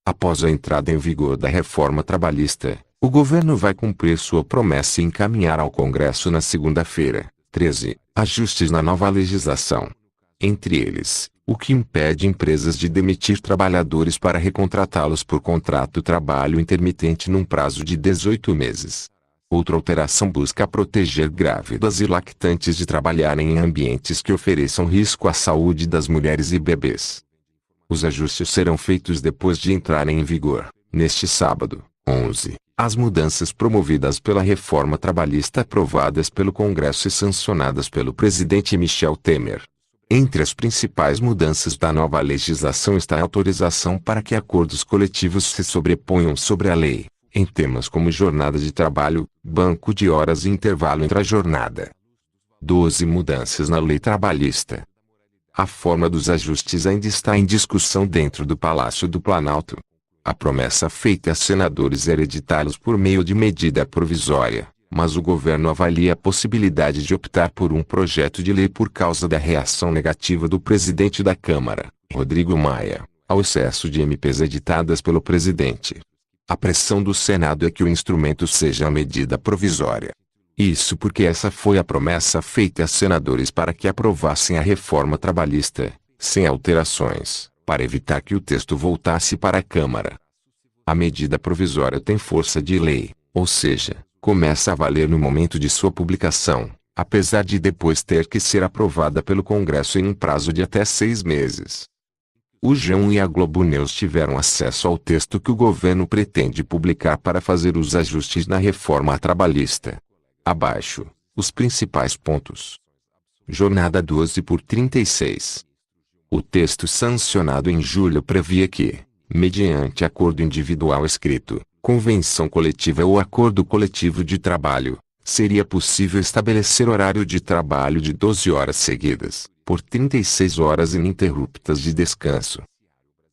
Após a entrada em vigor da reforma trabalhista, o governo vai cumprir sua promessa e encaminhar ao Congresso na segunda-feira, 13, ajustes na nova legislação. Entre eles, o que impede empresas de demitir trabalhadores para recontratá-los por contrato de trabalho intermitente num prazo de 18 meses. Outra alteração busca proteger grávidas e lactantes de trabalharem em ambientes que ofereçam risco à saúde das mulheres e bebês. Os ajustes serão feitos depois de entrarem em vigor, neste sábado, 11, as mudanças promovidas pela reforma trabalhista aprovadas pelo Congresso e sancionadas pelo presidente Michel Temer. Entre as principais mudanças da nova legislação está a autorização para que acordos coletivos se sobreponham sobre a lei, em temas como jornada de trabalho, banco de horas e intervalo entre a jornada. 12 mudanças na lei trabalhista. A forma dos ajustes ainda está em discussão dentro do Palácio do Planalto. A promessa feita a senadores é editá-los por meio de medida provisória, mas o governo avalia a possibilidade de optar por um projeto de lei por causa da reação negativa do presidente da Câmara, Rodrigo Maia, ao excesso de MPs editadas pelo presidente. A pressão do Senado é que o instrumento seja a medida provisória. Isso porque essa foi a promessa feita a senadores para que aprovassem a reforma trabalhista, sem alterações, para evitar que o texto voltasse para a Câmara. A medida provisória tem força de lei, ou seja, começa a valer no momento de sua publicação, apesar de depois ter que ser aprovada pelo Congresso em um prazo de até 6 meses. O G1 e a Globo News tiveram acesso ao texto que o governo pretende publicar para fazer os ajustes na reforma trabalhista. Abaixo, os principais pontos. Jornada 12/36. O texto sancionado em julho previa que, mediante acordo individual escrito, convenção coletiva ou acordo coletivo de trabalho, seria possível estabelecer horário de trabalho de 12 horas seguidas, por 36 horas ininterruptas de descanso.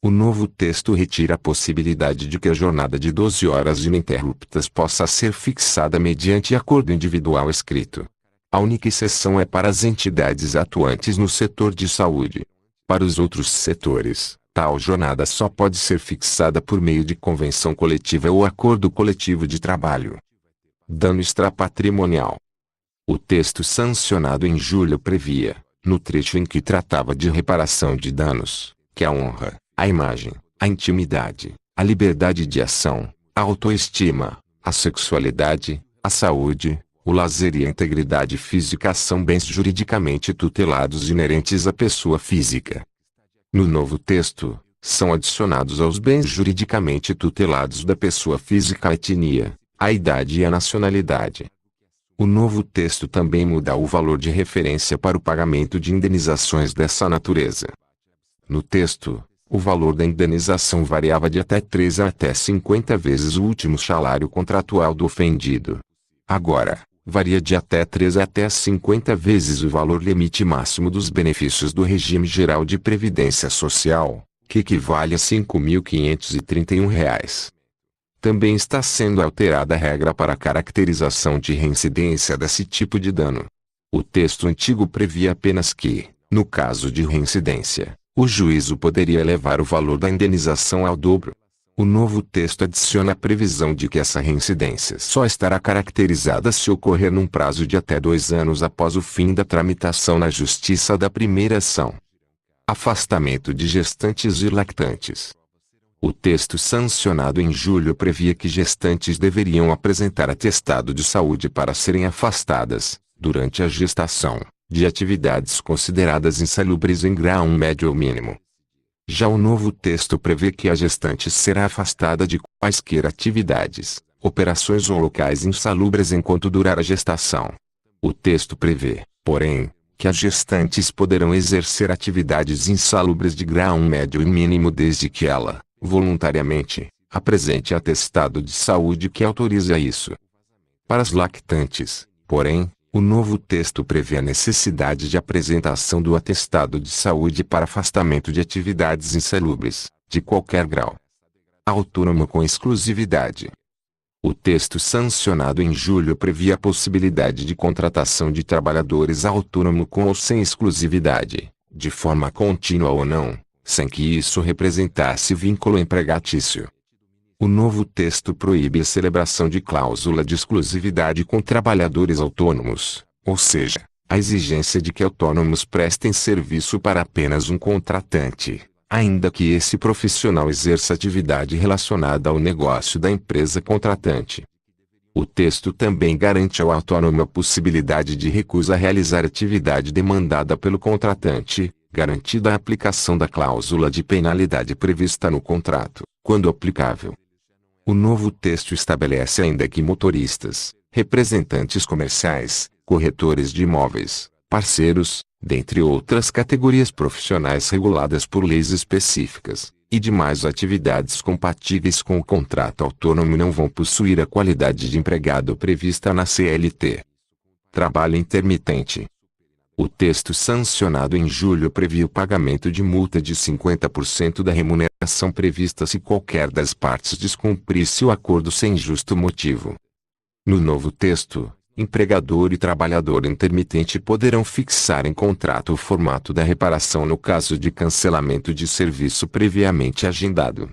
O novo texto retira a possibilidade de que a jornada de 12 horas ininterruptas possa ser fixada mediante acordo individual escrito. A única exceção é para as entidades atuantes no setor de saúde. Para os outros setores, tal jornada só pode ser fixada por meio de convenção coletiva ou acordo coletivo de trabalho. Dano extrapatrimonial. O texto sancionado em julho previa, no trecho em que tratava de reparação de danos, que a honra, a imagem, a intimidade, a liberdade de ação, a autoestima, a sexualidade, a saúde, o lazer e a integridade física são bens juridicamente tutelados inerentes à pessoa física. No novo texto, são adicionados aos bens juridicamente tutelados da pessoa física a etnia, a idade e a nacionalidade. O novo texto também muda o valor de referência para o pagamento de indenizações dessa natureza. No texto, o valor da indenização variava de até 3 a até 50 vezes o último salário contratual do ofendido. Agora, varia de até 3 a até 50 vezes o valor limite máximo dos benefícios do regime geral de previdência social, que equivale a R$ 5.531. Também está sendo alterada a regra para a caracterização de reincidência desse tipo de dano. O texto antigo previa apenas que, no caso de reincidência, o juízo poderia elevar o valor da indenização ao dobro. O novo texto adiciona a previsão de que essa reincidência só estará caracterizada se ocorrer num prazo de até 2 anos após o fim da tramitação na Justiça da primeira ação. Afastamento de gestantes e lactantes. O texto sancionado em julho previa que gestantes deveriam apresentar atestado de saúde para serem afastadas, durante a gestação, de atividades consideradas insalubres em grau médio ou mínimo. Já o novo texto prevê que a gestante será afastada de quaisquer atividades, operações ou locais insalubres enquanto durar a gestação. O texto prevê, porém, que as gestantes poderão exercer atividades insalubres de grau médio e mínimo desde que ela, voluntariamente, apresente atestado de saúde que autoriza isso. Para as lactantes, porém, o novo texto prevê a necessidade de apresentação do atestado de saúde para afastamento de atividades insalubres, de qualquer grau. Autônomo com exclusividade. O texto sancionado em julho previa a possibilidade de contratação de trabalhadores autônomo com ou sem exclusividade, de forma contínua ou não, sem que isso representasse vínculo empregatício. O novo texto proíbe a celebração de cláusula de exclusividade com trabalhadores autônomos, ou seja, a exigência de que autônomos prestem serviço para apenas um contratante, ainda que esse profissional exerça atividade relacionada ao negócio da empresa contratante. O texto também garante ao autônomo a possibilidade de recusa a realizar atividade demandada pelo contratante, garantida a aplicação da cláusula de penalidade prevista no contrato, quando aplicável. O novo texto estabelece ainda que motoristas, representantes comerciais, corretores de imóveis, parceiros, dentre outras categorias profissionais reguladas por leis específicas, e demais atividades compatíveis com o contrato autônomo não vão possuir a qualidade de empregado prevista na CLT. Trabalho intermitente. O texto sancionado em julho previa o pagamento de multa de 50% da remuneração prevista se qualquer das partes descumprisse o acordo sem justo motivo. No novo texto, empregador e trabalhador intermitente poderão fixar em contrato o formato da reparação no caso de cancelamento de serviço previamente agendado.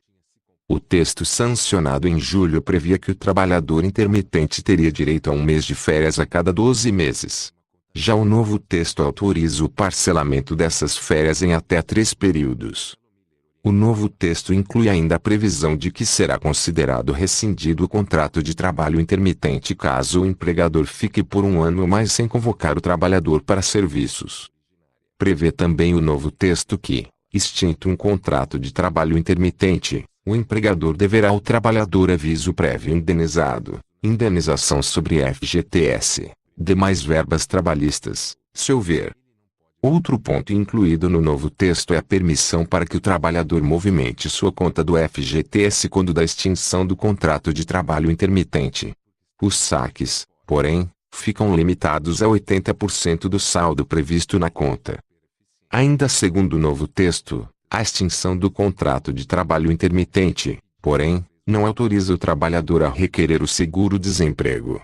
O texto sancionado em julho previa que o trabalhador intermitente teria direito a um mês de férias a cada 12 meses. Já o novo texto autoriza o parcelamento dessas férias em até 3 períodos. O novo texto inclui ainda a previsão de que será considerado rescindido o contrato de trabalho intermitente caso o empregador fique por 1 ano ou mais sem convocar o trabalhador para serviços. Prevê também o novo texto que, extinto um contrato de trabalho intermitente, o empregador deverá ao trabalhador aviso prévio indenizado, indenização sobre FGTS, demais verbas trabalhistas, se houver. Outro ponto incluído no novo texto é a permissão para que o trabalhador movimente sua conta do FGTS quando da extinção do contrato de trabalho intermitente. Os saques, porém, ficam limitados a 80% do saldo previsto na conta. Ainda segundo o novo texto, a extinção do contrato de trabalho intermitente, porém, não autoriza o trabalhador a requerer o seguro-desemprego.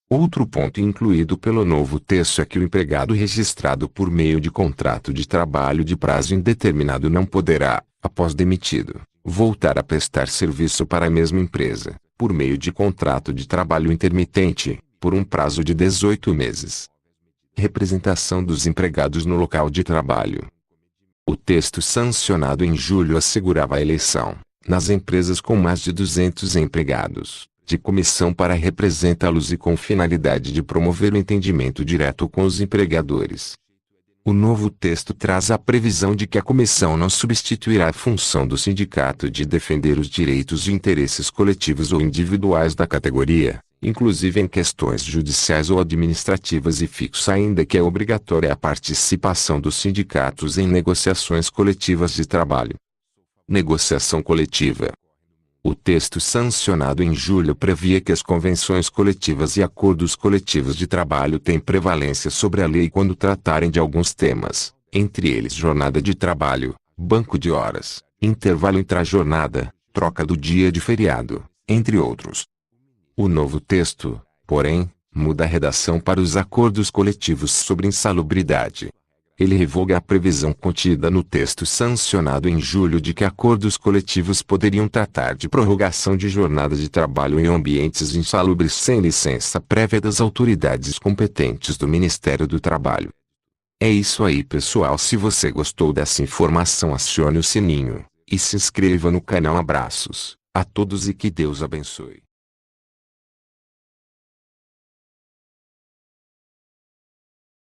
Outro ponto incluído pelo novo texto é que o empregado registrado por meio de contrato de trabalho de prazo indeterminado não poderá, após demitido, voltar a prestar serviço para a mesma empresa, por meio de contrato de trabalho intermitente, por um prazo de 18 meses. Representação dos empregados no local de trabalho. O texto sancionado em julho assegurava a eleição, nas empresas com mais de 200 empregados, de comissão para representá-los e com finalidade de promover o entendimento direto com os empregadores. O novo texto traz a previsão de que a comissão não substituirá a função do sindicato de defender os direitos e interesses coletivos ou individuais da categoria, inclusive em questões judiciais ou administrativas, e fixa ainda que é obrigatória a participação dos sindicatos em negociações coletivas de trabalho. Negociação coletiva. O texto sancionado em julho previa que as convenções coletivas e acordos coletivos de trabalho têm prevalência sobre a lei quando tratarem de alguns temas, entre eles jornada de trabalho, banco de horas, intervalo intra-jornada, troca do dia de feriado, entre outros. O novo texto, porém, muda a redação para os acordos coletivos sobre insalubridade. Ele revoga a previsão contida no texto sancionado em julho de que acordos coletivos poderiam tratar de prorrogação de jornada de trabalho em ambientes insalubres sem licença prévia das autoridades competentes do Ministério do Trabalho. É isso aí, pessoal. Se você gostou dessa informação, acione o sininho e se inscreva no canal. Abraços a todos e que Deus abençoe.